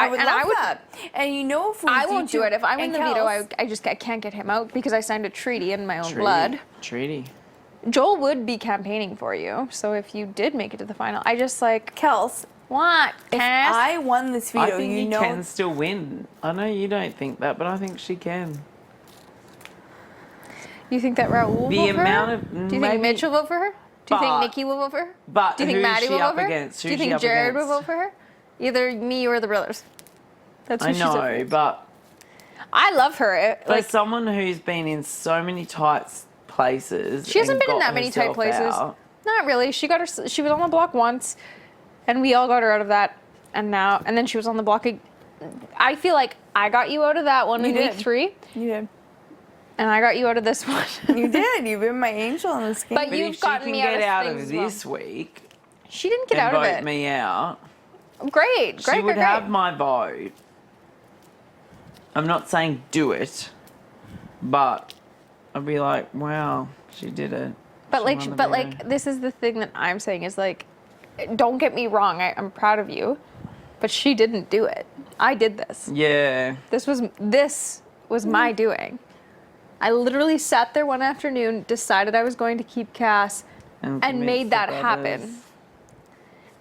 I would love that. And you know, if I won't do it. If I win the veto, I can't get him out because I signed a treaty in my own blood. Treaty. Joel would be campaigning for you, so if you did make it to the final, I just like Kels. What? If I won this veto, I think you can still win. I know you don't think that, but I think she can. You think that Raul will vote for her? Do you think Mitch will vote for her? Do you think Nikki will vote for her? But do you think Maddie will vote for her? Do you think Jared will vote for her? Either me or the brothers. That's who she's up against. But I love her. For someone who's been in so many tight places, she hasn't been in that many tight places. Not really. She was on the block once, and we all got her out of that. And then she was on the block. I feel like I got you out of that one in week 3. You did. And I got you out of this one. You did. You've been my angel in this game. But you've gotten me out of this week. She didn't get out of it. Vote me out. Great. She would have my vote. I'm not saying do it, but I'd be like, wow, she did it. But this is the thing that I'm saying is like, don't get me wrong. I'm proud of you, but she didn't do it. I did this. Yeah. This was my doing. I literally sat there one afternoon, decided I was going to keep Cass, and made that happen.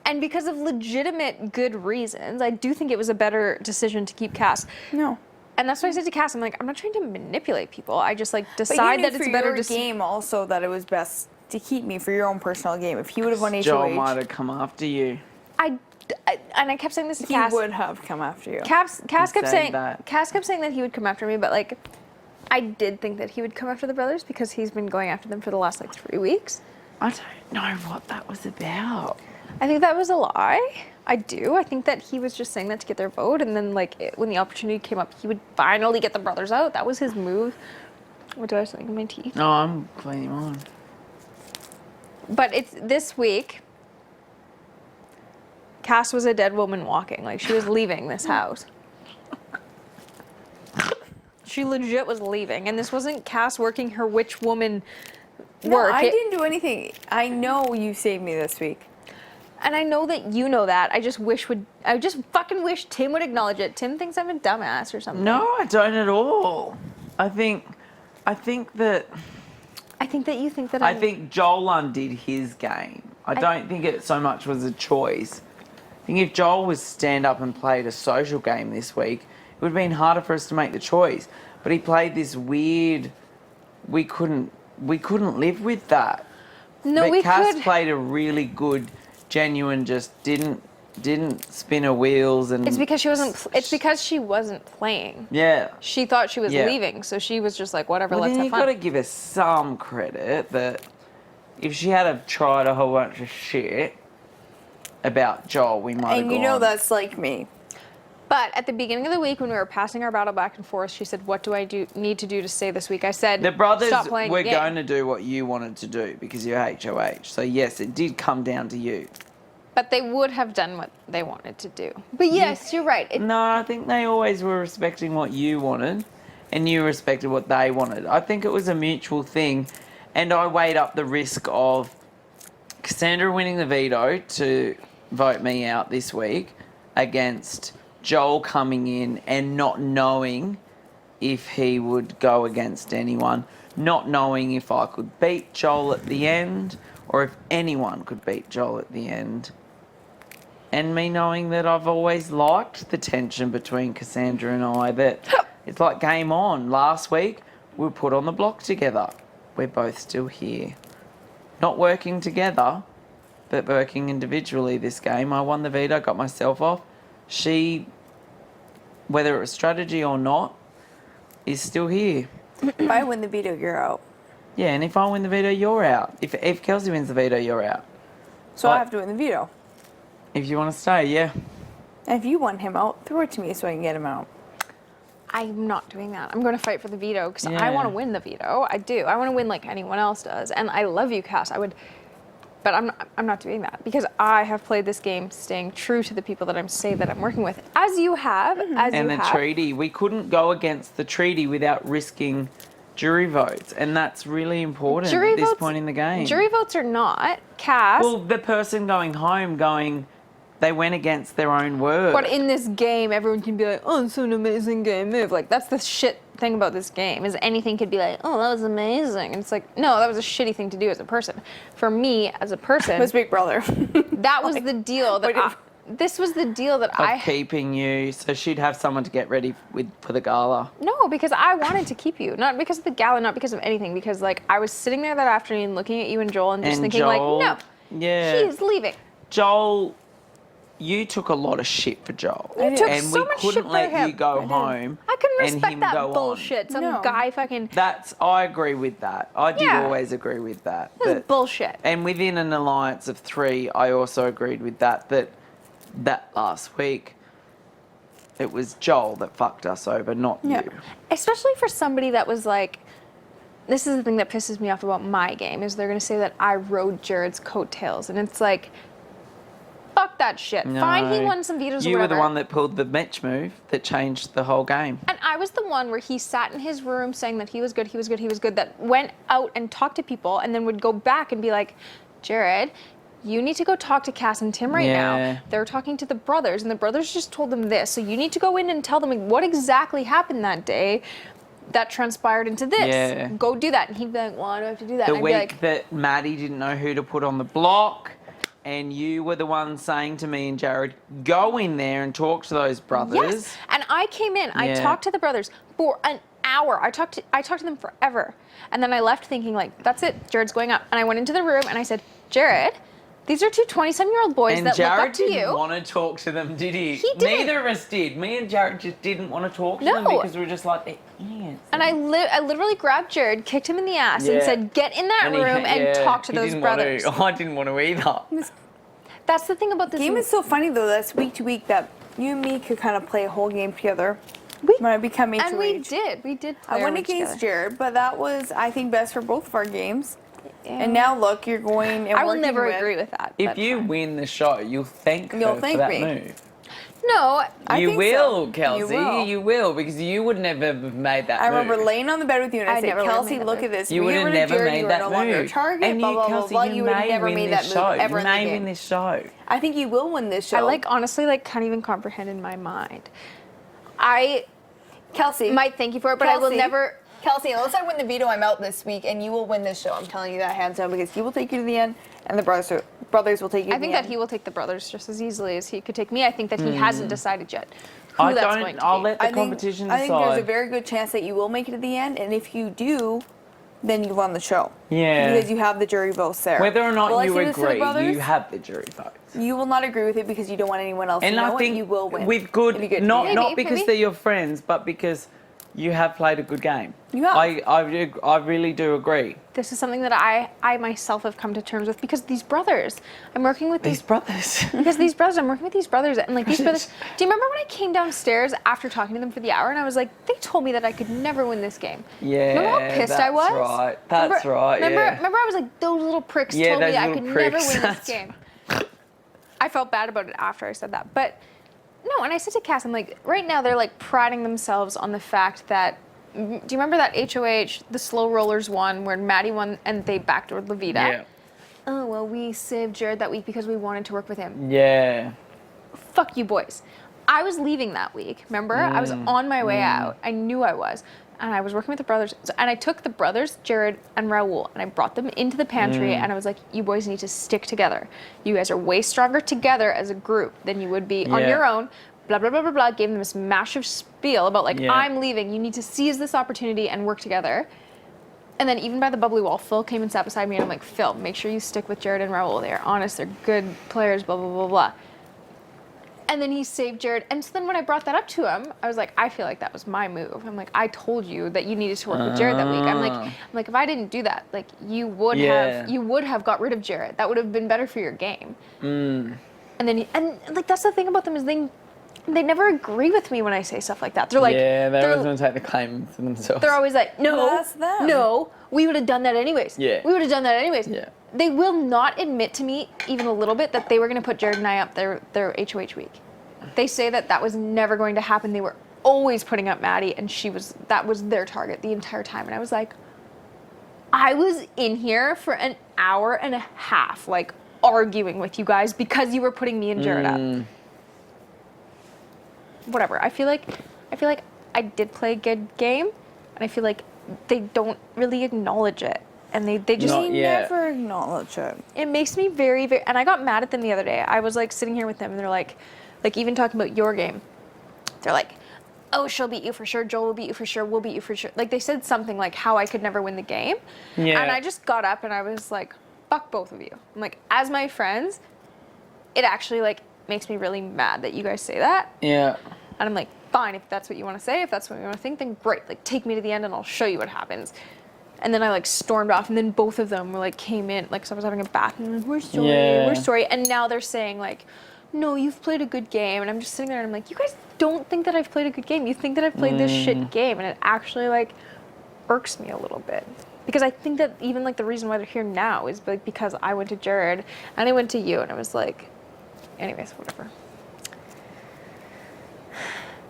And because of legitimate good reasons, I do think it was a better decision to keep Cass. No. And that's what I said to Cass. I'm like, I'm not trying to manipulate people. I just like decide that it's a better game. Also, that it was best to keep me for your own personal game. If he would have won HOH, Joel might have come after you. And I kept saying this to Cass. He would have come after you. Cass kept saying that he would come after me, but like, I did think that he would come after the brothers because he's been going after them for the last like 3 weeks. I don't know what that was about. I think that was a lie. I do. I think that he was just saying that to get their vote, and then like when the opportunity came up, he would finally get the brothers out. That was his move. What do I say in my teeth? No, I'm cleaning mine. But it's this week. Cass was a dead woman walking. Like she was leaving this house. She legit was leaving, and this wasn't Cass working her witch woman work. No, I didn't do anything. I know you saved me this week. And I know that you know that. I just fucking wish Tim would acknowledge it. Tim thinks I'm a dumbass or something. No, I don't at all. I think that you think that I think Joel undid his game. I don't think it so much was a choice. I think if Joel was stand up and played a social game this week, it would have been harder for us to make the choice. But he played this weird. We couldn't live with that. No, but we Cass could. played a really good, genuine. Just didn't spin her wheels and. It's because she wasn't playing. Yeah. She thought she was leaving, so she was just like, whatever. Let's have fun. Then you got to give her some credit that if she had have tried a whole bunch of shit about Joel, we might have And you know that's like me. But at the beginning of the week, when we were passing our battle back and forth, she said, what do I need to do to stay this week? I said, the brothers stop playing were the game. going to do what you wanted to do because you're HOH. So, yes, it did come down to you. But they would have done what they wanted to do. But yes, you're right. No, I think they always were respecting what you wanted and you respected what they wanted. I think it was a mutual thing. And I weighed up the risk of Cassandra winning the veto to vote me out this week against Joel coming in and not knowing if he would go against anyone, not knowing if I could beat Joel at the end or if anyone could beat Joel at the end, and me knowing that I've always liked the tension between Cassandra and I, that it's like game on. Last week, we were put on the block together. We're both still here. Not working together, but working individually this game. I won the veto, got myself off. She, whether it was strategy or not, is still here. If I win the veto, you're out. Yeah, and if I win the veto, you're out. If Kelsey wins the veto, you're out. So I have to win the veto. If you want to stay, yeah. And if you want him out, throw it to me so I can get him out. I'm not doing that. I'm going to fight for the veto because I want to win the veto. I do. I want to win like anyone else does. And I love you, Cass. But I'm not doing that because I have played this game staying true to the people that I'm working with, as you have, And the treaty. We couldn't go against the treaty without risking jury votes, and that's really important at this point in the game. Jury votes are not. Cass. Well, the person going home going, They went against their own word. But in this game, everyone can be like, oh, it's an amazing game move. Like, that's the shit thing about this game, is anything could be like, oh, that was amazing. And it's like, no, that was a shitty thing to do as a person. For me, as a person, It was Big Brother. that was the deal that this was the deal that of keeping you, so she'd have someone to get ready for the gala. No, because I wanted to keep you. Not because of the gala, not because of anything. Because, like, I was sitting there that afternoon looking at you and Joel and just thinking, Joel, like, no, he's leaving. Joel, you took a lot of shit for Joel. You took and so we much shit couldn't for let him. you go home. I couldn't and respect him that go bullshit. On. Some guy fucking... I agree with that. I did Yeah. always agree with that. That was bullshit. And within an alliance of 3, I also agreed with that last week, it was Joel that fucked us over, not you. Especially for somebody that was like, this is the thing that pisses me off about my game, is they're going to say that I rode Jared's coattails. And it's like, fuck that shit. No. Fine, he won some vetoes or You were whatever. the one that pulled the match move that changed the whole game. And I was the one where he sat in his room saying that he was good, that went out and talked to people and then would go back and be like, Jared, you need to go talk to Cass and Tim right now. They're talking to the brothers, and the brothers just told them this. So you need to go in and tell them what exactly happened that day that transpired into this. Yeah. Go do that. And he'd be like, why do I have to do that? The and I'd be week like, that Maddie didn't know who to put on the block, and you were the one saying to me and Jared, go in there and talk to those brothers. yes. And I came in, I talked to the brothers for an hour. I talked to them forever. And then I left thinking, like, that's it, Jared's going up. And I went into the room and I said, Jared, these are 2 20-some-year-old boys And that Jared look up to you. didn't want to talk to them, did he? He didn't. Neither of us did. Me and Jared just didn't want to talk to them because we were just like, they're idiots. And I literally grabbed Jared, kicked him in the ass, and said, get in that room and talk to those brothers. I didn't want to either. That's the thing about this game is so funny though. That's week to week that you and me could kind of play a whole game together. When I become HOH. And we did play I went against Jared, but that was, I think, best for both of our games. And now look, you're going and I will working never with, agree with that. If you win the show, you'll thank her for that move. No, I You think will, so. Kelsey. You will, because you would never have made that I move. remember laying on the bed with you and I I said, never would've Kelsey, made that look move. at this. You would have were never Jared, made you that are no longer a move. target, And blah, you, blah, blah, Kelsey, blah. you would have may never win made this that move show. ever You in the may game. win this show. I think you will win this show. I honestly can't even comprehend in my mind. Kelsey. Might thank you for it, but I will Kelsey. never. Kelsey, unless I win the veto, I'm out this week, and you will win this show. I'm telling you that hands down, because he will take you to the end, and the brothers will take you to the end. I think that he will take the brothers just as easily as he could take me. I think that he hasn't decided yet who that's going to be. I'll let the competition decide. I think there's a very good chance that you will make it to the end, and if you do, then you won the show. Yeah. Because you have the jury votes there. Whether or not Will I you say this to the agree, brothers? you have the jury votes. You will not agree with it because you don't want anyone else And to know I think it. You will win. with It'd be good, to not the end. not because maybe. they're your friends, but because you have played a good game. You have. I really do agree. This is something that I myself have come to terms with because these brothers, I'm working with These brothers. because these brothers, I'm working with these brothers, and like these brothers. Do you remember when I came downstairs after talking to them for the hour, and I was like, they told me that I could never win this game. Yeah, Remember how pissed I that's was? right. That's right, Remember, yeah. remember I was like, those little pricks Yeah, told me those I little could pricks. never win this game. I felt bad about it after I said that, but no. And I said to Cass, I'm like, right now they're like priding themselves on the fact that. Do you remember that HOH, the Slow Rollers one, where Maddie won and they backdoored Levita? Yeah. Oh, well, we saved Jared that week because we wanted to work with him. Yeah. Fuck you, boys. I was leaving that week, remember? I was on my way out. I knew I was. And I was working with the brothers. And I took the brothers, Jared and Raul, and I brought them into the pantry, and I was like, you boys need to stick together. You guys are way stronger together as a group than you would be on your own. Blah, blah, blah, blah, blah. Gave them this massive spiel about, like, I'm leaving. You need to seize this opportunity and work together. And then even by the bubbly wall, Phil came and sat beside me, and I'm like, Phil, make sure you stick with Jared and Raul. They're honest. They're good players, blah, blah, blah, blah. And then he saved Jared. And so then when I brought that up to him, I was like, I feel like that was my move. I'm like, I told you that you needed to work with Jared that week. I'm like, if I didn't do that, like, you would have got rid of Jared. That would have been better for your game. And then like, that's the thing about them is they never agree with me when I say stuff like that. They're like, they always want to take the claim for themselves. They're always like, no, That's them. no, we would have done that anyways. Yeah. We would have done that anyways. Yeah. They will not admit to me even a little bit that they were going to put Jared and I up their HOH week. They say that was never going to happen. They were always putting up Maddie, and that was their target the entire time. And I was in here for an hour and a half, like, arguing with you guys because you were putting me and Jared up. Whatever. I feel like I did play a good game, and I feel like they don't really acknowledge it. And they just Not yet. never acknowledge it. it makes me very, very, and I got mad at them the other day. I was like sitting here with them and they're like even talking about your game. They're like, oh, she'll beat you for sure. Joel will beat you for sure. We'll beat you for sure. Like they said something like how I could never win the game. Yeah. And I just got up and I was like, fuck both of you. I'm like, as my friends, it actually like makes me really mad that you guys say that. Yeah. And I'm like, fine, if that's what you want to say, if that's what you want to think, then great. Like take me to the end and I'll show you what happens. And then I like stormed off, and then both of them were like came in, like so I was having a bath, and like, we're sorry, we're sorry. And now they're saying like, no, you've played a good game. And I'm just sitting there and I'm like, you guys don't think that I've played a good game. You think that I've played this shit game, and it actually like irks me a little bit. Because I think that even like the reason why they're here now is like because I went to Jared and I went to you, and I was like, anyways, whatever.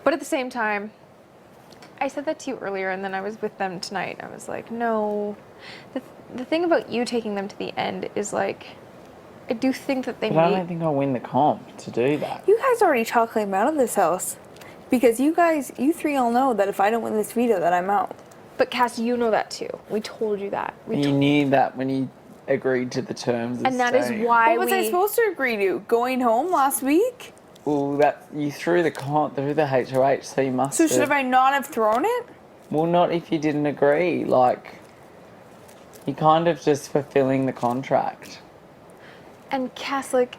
But at the same time, I said that to you earlier, and then I was with them tonight. I was like, no. The thing about you taking them to the end is like, I do think that they But I don't think I'll win the comp to do that. You guys already chocolate him out of this house. Because you three all know that if I don't win this veto, that I'm out. But Cass, you know that too. We told you that. You knew that when you agreed to the terms of and that is staying. why What was I supposed to agree to? Going home last week? Well, that you threw the comp through the HOH, so you must So should I not have thrown it? Well, not if you didn't agree. Like, you're kind of just fulfilling the contract. And Cass, like,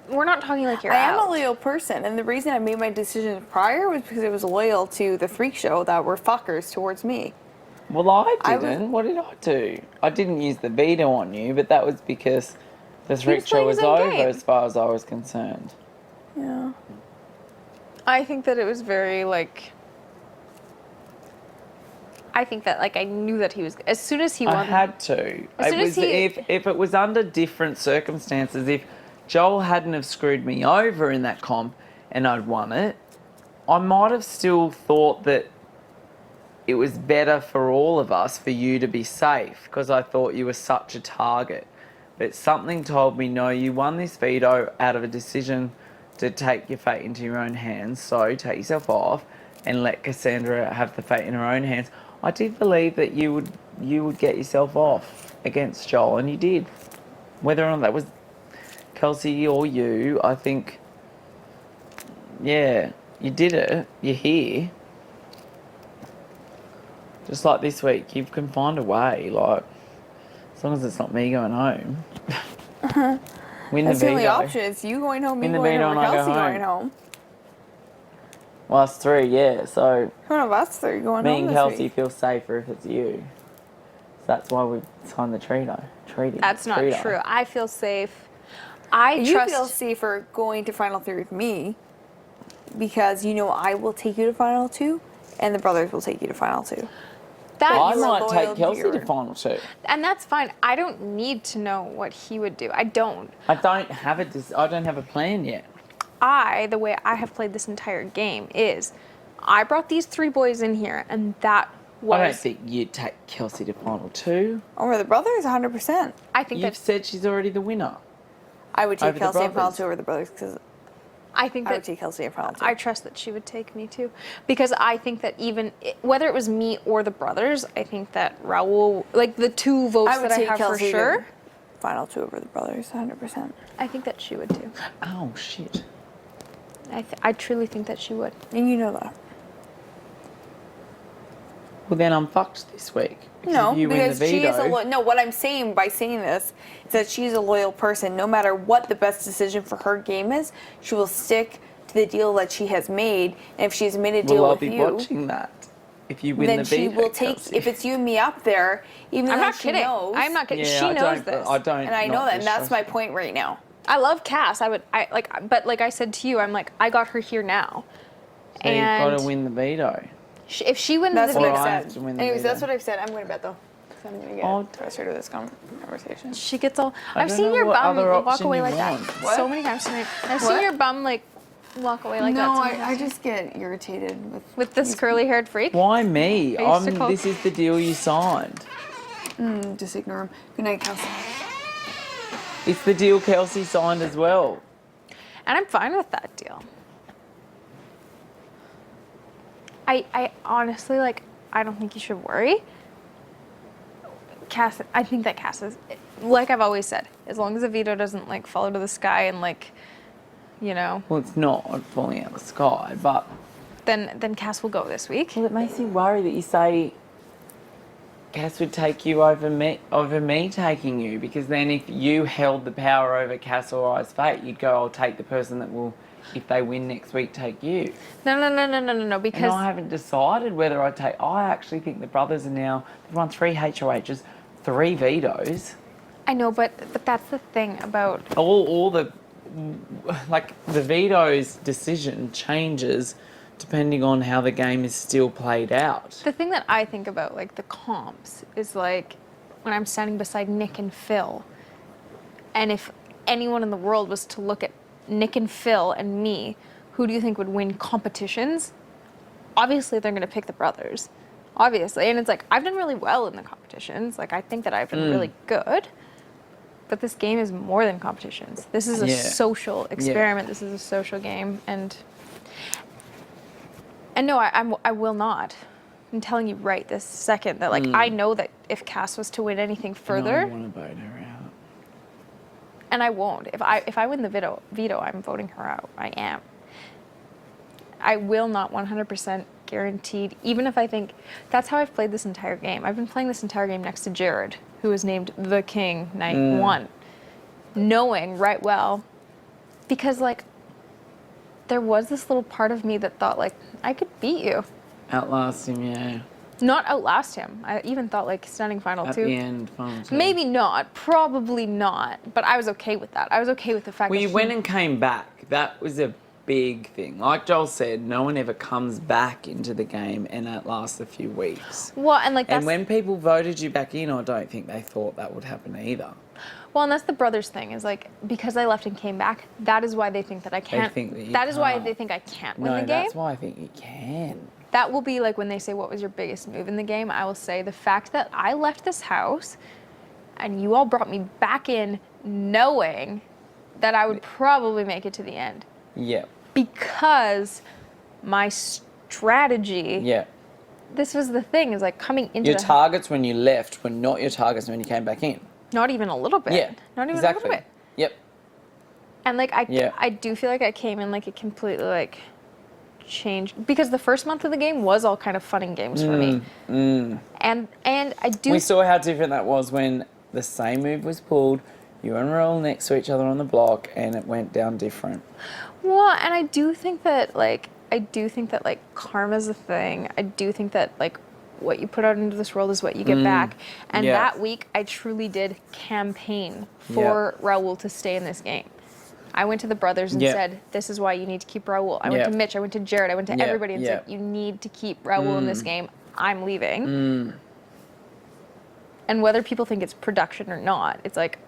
we're not talking like you're I am out. a loyal person, and the reason I made my decision prior was because I was loyal to the freak show that were fuckers towards me. Well, I didn't. What did I do? I didn't use the veto on you, but that was because the freak show was over as far as I was concerned. Yeah. I think that it was very, like... I think that, like, I knew that he was... As soon as he won... I had to. As soon as if it was under different circumstances, if Joel hadn't have screwed me over in that comp and I'd won it, I might have still thought that it was better for all of us for you to be safe because I thought you were such a target. But something told me, no, you won this veto out of a decision to take your fate into your own hands. So take yourself off and let Cassandra have the fate in her own hands. I did believe that you would get yourself off against Joel, and you did. Whether or not that was Kelsey or you, I think, yeah, you did it. You're here. Just like this week, you can find a way, like, as long as it's not me going home. Win That's the the only veto. option. It's you going home, me Win the going veto home, or and I go Kelsey home. going home. Well, us three, yeah. So One of us three going me home and this Kelsey week. feel safer if it's you. So that's why we signed the treaty. That's not Treaty. true. I feel safe. I You trust... feel safer going to Final 3 with me because you know I will take you to Final 2 and the brothers will take you to Final 2. That I you were might loyal take to Kelsey your- to final two. And that's fine. I don't need to know what he would do. I don't. I don't have a plan yet. The way I have played this entire game is I brought these three boys in here, and that was... I don't think you'd take Kelsey to final two. Over the brothers, 100%. I think You've that... said she's already the winner. I would take Over the Kelsey in Final brothers. 2 over the brothers because I think I would that... take Kelsey in Final 2. I trust that she would take me too, because I think that whether it was me or the brothers, I think that Raul, like the two votes I would that I take have Kelsey for sure, Final 2 over the brothers, 100%. I think that she would too. Oh, shit. I truly think that she would. And you know that. Well, then I'm fucked this week. No, if you win the because she is veto. no. What I'm saying by saying this is that she's a loyal person. No matter what the best decision for her game is, she will stick to the deal that she has made. And if she's made a deal Well, I'll with be you, watching that. If you win then the she veto, will take. Kelsey. If it's you and me up there, even I'm though not she kidding. knows, I'm not kidding. Yeah, She I knows don't- this. I don't. and I know not that, and that's my distrust point right now. I love Cass. But like I said to you, I'm like, I got her here now. you. So and you've got to win the veto. if she wins That's the what Or veto, I I've have said. to win the Anyways, veto. that's what I've said. I'm going to bet though. 'Cause I'm going to Oh, get frustrated with this conversation. she gets all. I I've don't seen know your what bum other walk option away you like that want. What? so many times tonight. I've What? seen your bum like walk away like that. No, so many I times. just get irritated with With this curly-haired freak. Why me? Basically. This is the deal you signed. Just ignore him. Good night, Kelsey. It's the deal Kelsey signed as well. And I'm fine with that deal. I honestly, like, I don't think you should worry. Cass, I think that Cass is, like I've always said, as long as the veto doesn't, like, fall to the sky and, like, you know. Well, it's not falling out of the sky, but... Then Cass will go this week. Well, it makes me worry that you say Cass would take you over me taking you, because then if you held the power over Cass or I's fate, you'd go, I'll take the person that will, if they win next week, take you. No, because... And I haven't decided whether I take... I actually think the brothers are now... They've won 3 HOHs, 3 vetoes. I know, but that's the thing about... All the... Like, the veto's decision changes depending on how the game is still played out. The thing that I think about, like, the comps is, like, when I'm standing beside Nick and Phil, and if anyone in the world was to look at Nick and Phil and me, who do you think would win competitions? Obviously, they're going to pick the brothers. Obviously. And it's like, I've done really well in the competitions. Like, I think that I've done really good. But this game is more than competitions. This is a social experiment. This is a social game. And no, I will not. I'm telling you right this second that, like, I know that if Cass was to win anything further... I want to vote her out. And I won't. If I win the veto, I'm voting her out. I am. I will not 100% guaranteed, even if I think... That's how I've played this entire game. I've been playing this entire game next to Jared, who was named the King night 1. Knowing right well, because, like, there was this little part of me that thought, like, I could beat you. Outlast him, yeah. Not outlast him. I even thought, like, standing final 2. At the end, final 2. Maybe not. Probably not. But I was okay with that. I was okay with the fact that you went and came back. That was a big thing. Like Joel said, no one ever comes back into the game and that lasts a few weeks. Well, and, like, that's... And when people voted you back in, I don't think they thought that would happen either. Well, and that's the brothers thing, is, like, because I left and came back, that is why they think that I can't. They think that you That is why can't. they think I can't win the game. No, that's why I think you can. That will be, like, when they say, what was your biggest move in the game? I will say the fact that I left this house and you all brought me back in knowing that I would probably make it to the end. Yeah. Because my strategy... Yeah. This was the thing, is, like, coming into your targets when you left were not your targets when you came back in. Not even a little bit. Yeah. Not even exactly. a little bit. Yep. And, like, I do feel like I came in, like, it completely, like, changed. Because the first month of the game was all kind of fun and games for me. And I do... We saw how different that was when the same move was pulled, you and Raoul next to each other on the block, and it went down different. Well, and I do think that, like, karma's a thing. I do think that, like, what you put out into this world is what you get back. And that week, I truly did campaign for Raoul to stay in this game. I went to the brothers and said, this is why you need to keep Raoul. I went to Mitch, I went to Jared, I went to everybody and said, you need to keep Raoul in this game. I'm leaving. And whether people think it's production or not, it's like,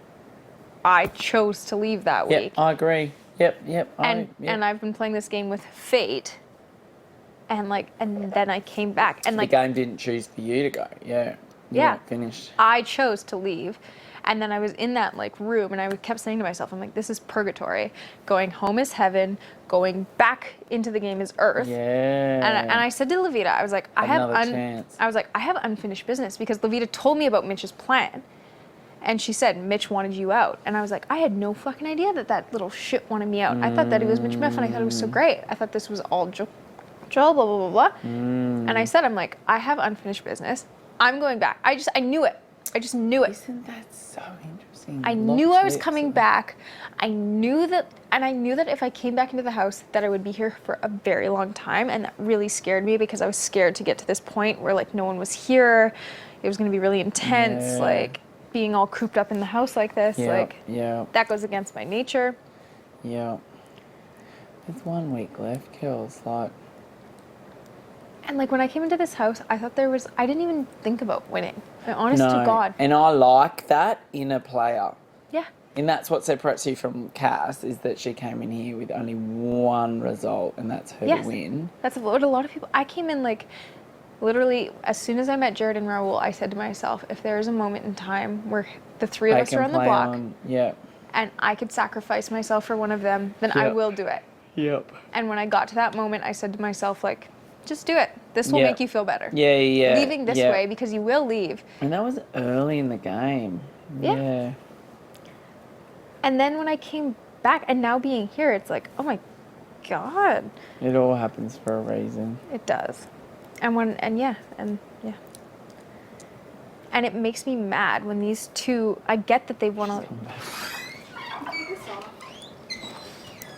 I chose to leave that week. I agree. Yep. And I've been playing this game with fate. And, like, and then I came back. And, like, the game didn't choose for you to go. Yeah. Yeah. Finished. I chose to leave. And then I was in that, like, room, and I kept saying to myself, I'm like, this is purgatory. Going home is heaven. Going back into the game is earth. Yeah. And I said to Levita, I was like, I have unfinished business, because Levita told me about Mitch's plan. And she said, Mitch wanted you out. And I was like, I had no fucking idea that little shit wanted me out. I thought that he was Mitch Miff, and I thought it was so great. I thought this was all Joel, blah, blah, blah, blah. And I said, I'm like, I have unfinished business. I'm going back. I knew it. I just knew it. Isn't that so interesting? I knew I was coming back. I knew that if I came back into the house, that I would be here for a very long time. And that really scared me, because I was scared to get to this point where, like, no one was here. It was going to be really intense, like, being all cooped up in the house like this. That goes against my nature. Yeah. There's 1 week left, Kels. Like... And, like, when I came into this house, I thought I didn't even think about winning. Honest to God. And I like that in a player. Yeah. And that's what separates you from Cass, is that she came in here with only 1 result, and that's her to win. That's what a lot of people... I came in, like, literally, as soon as I met Jared and Raoul, I said to myself, if there is a moment in time where the 3 of us are on the block... and I could sacrifice myself for one of them, then I Yep. will do it. Yep. And when I got to that moment, I said to myself, like, just do it. This will Yep. make you feel better. Yeah. Leaving this way, because you will leave. And that was early in the game. Yeah. And then when I came back, and now being here, it's like, oh my God. It all happens for a reason. It does. And yeah. And it makes me mad when these two, I get that they want to.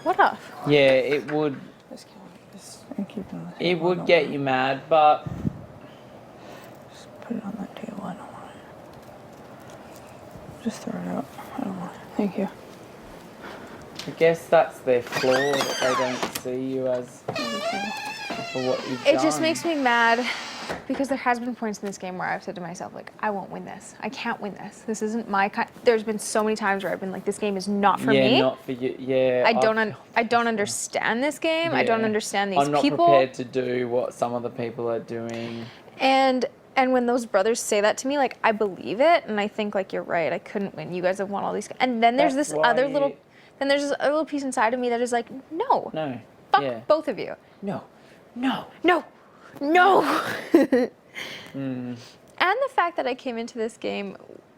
What off? Yeah, it would. It would get you mad, but Just put it on that table. I don't want it. Just throw it out. I don't want it. Thank you. I guess that's their flaw, that they don't see you as for what you've done. It just makes me mad because there has been points in this game where I've said to myself, like, I won't win this. I can't win this. This isn't my kind. There's been so many times where I've been like, this game is not for me. Yeah, not for you. Yeah. I don't understand this game. I don't Yeah. understand these I'm not people. prepared to do what some other people are doing. And when those brothers say that to me, like, I believe it, and I think, like, you're right. I couldn't win. You guys have won all these. And then there's That's this why other little. Then there's this other little piece inside of me that is like, no. No. Fuck Yeah. both of you. No. No. And the fact that I came into this game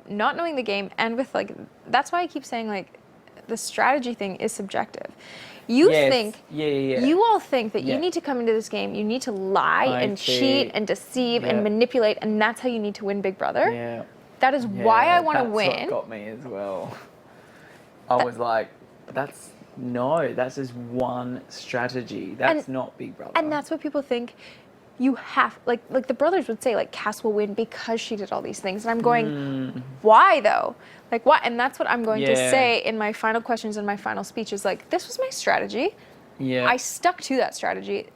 not knowing the game, and with, like, that's why I keep saying, like, the strategy thing is subjective. You think, you all think that you need to come into this game, you need to lie and cheat and deceive and manipulate, and that's how you need to win Big Brother. Yeah. That is why I want to That's win. what got me as well. I was like, that's just one strategy. That's not Big Brother. And that's what people think. You have, like the brothers would say, like, Cass will win because she did all these things. And I'm going, why though? Like, why? And that's what I'm going to say in my final questions and my final speech is like, this was my strategy. Yeah. I stuck to that strategy.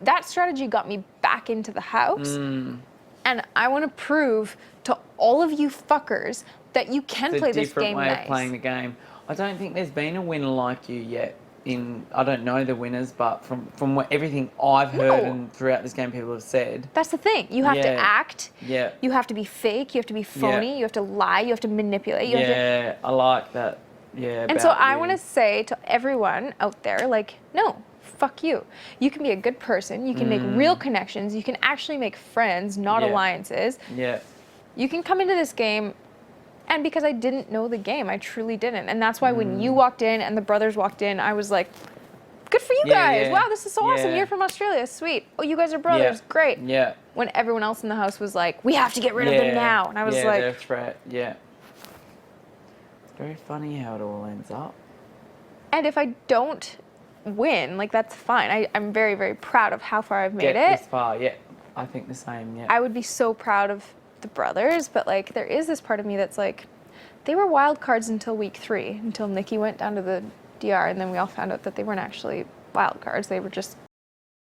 That strategy got me back into the house. And I want to prove to all of you fuckers that you can play this game It's a different way nice. of playing the game. I don't think there's been a winner like you yet. I don't know the winners, but from what everything I've heard and throughout this game people have said. That's the thing. You have to act. Yeah. You have to be fake. You have to be phony. You have to lie. You have to manipulate. You have to, I like that. Yeah. and so I want to say to everyone out there, like, no, fuck you. You can be a good person. You can make real connections. You can actually make friends, not alliances. Yeah. You can come into this game. And because I didn't know the game, I truly didn't. And that's why when you walked in and the brothers walked in, I was like, good for you guys. Yeah. Wow, this is so awesome. Yeah. You're from Australia. Sweet. Oh, you guys are brothers. Great. Yeah. When everyone else in the house was like, we have to get rid of them now. And I was they're a like, threat. Yeah. It's very funny how it all ends up. and if I don't win, like, that's fine. I'm very, very proud of how far I've made Get it. this far. Yeah. I think the same. Yeah. I would be so proud of the brothers, but, like, there is this part of me that's like, they were wild cards until week 3, until Nikki went down to the DR, and then we all found out that they weren't actually wild cards. They were just